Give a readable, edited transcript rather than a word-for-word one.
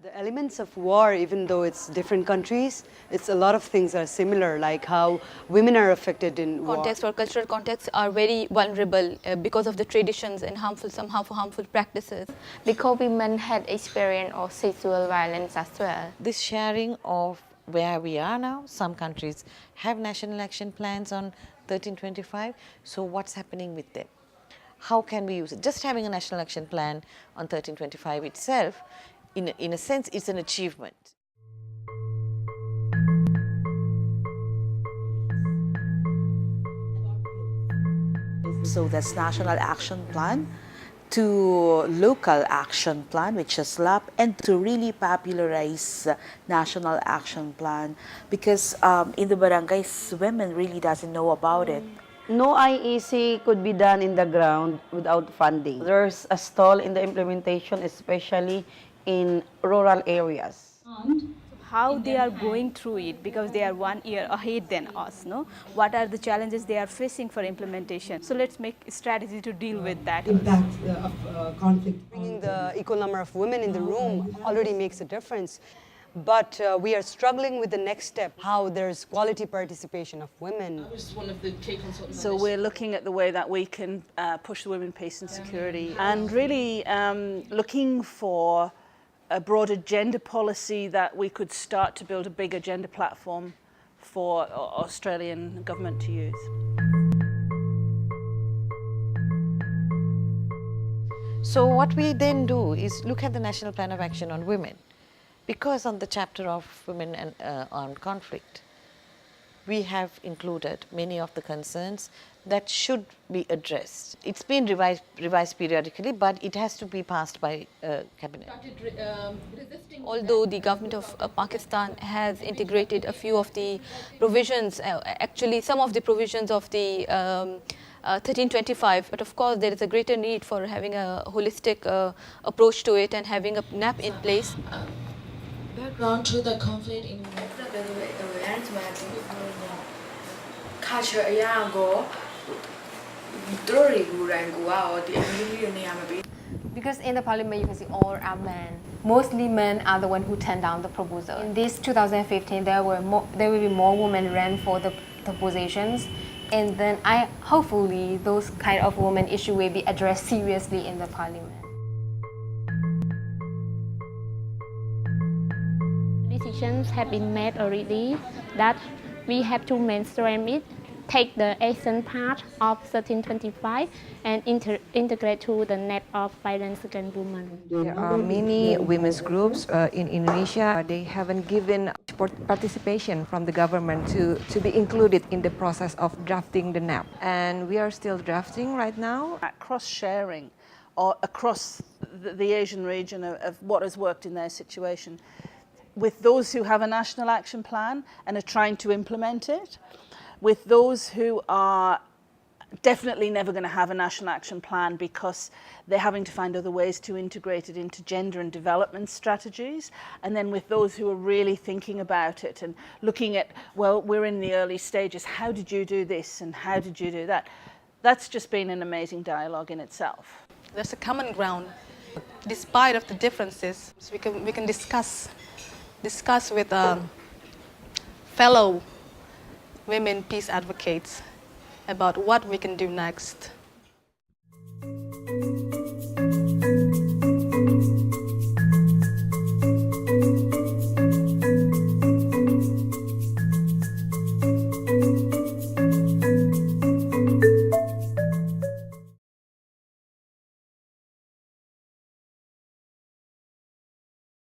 The elements of war, even though it's different countries, it's a lot of things are similar, like how women are affected in war. Context or cultural contexts are very vulnerable because of the traditions and harmful practices. Because women had experience of sexual violence as well. This sharing of where we are now, some countries have national action plans on 1325, so what's happening with them? How can we use it? Just having a national action plan on 1325 itself, in a sense, it's an achievement. So that's National Action Plan to Local Action Plan, which is LAP, and to really popularize National Action Plan, because in the barangays, women really doesn't know about it. No IEC could be done in the ground without funding. There's a stall in the implementation, especially in rural areas. How they are going through it, because they are 1 year ahead than us, no? What are the challenges they are facing for implementation? So let's make a strategy to deal with that. Impact of conflict. Bringing the equal number of women in the room already makes a difference. But we are struggling with the next step, how there's quality participation of women. So we're looking at the way that we can push the women, peace and security, and really looking for a broader gender policy that we could start to build a bigger gender platform for Australian government to use. So what we then do is look at the National Plan of Action on Women, because on the chapter of women and armed conflict, we have included many of the concerns that should be addressed. It's been revised periodically, but it has to be passed by cabinet. Although the government of Pakistan has integrated a few of the provisions, actually some of the provisions of the 1325, but of course there is a greater need for having a holistic approach to it and having a NAP in place. Background to the conflict in Because in the parliament you can see all are men. Mostly men are the ones who turn down the proposal. In this 2015 there will be more women ran for the positions, and then hopefully those kind of women issue will be addressed seriously in the parliament. Decisions have been made already that we have to mainstream it, take the action part of 1325 and integrate to the net of violence against women. There are many women's groups in Indonesia. They haven't given participation from the government to be included in the process of drafting the NAP. And we are still drafting right now. Cross-sharing across the Asian region of what has worked in their situation, with those who have a national action plan and are trying to implement it, with those who are definitely never going to have a national action plan because they're having to find other ways to integrate it into gender and development strategies, and then with those who are really thinking about it and looking at, well, we're in the early stages, how did you do this and how did you do that? That's just been an amazing dialogue in itself. There's a common ground. Despite of the differences, we can discuss with fellow women peace advocates about what we can do next.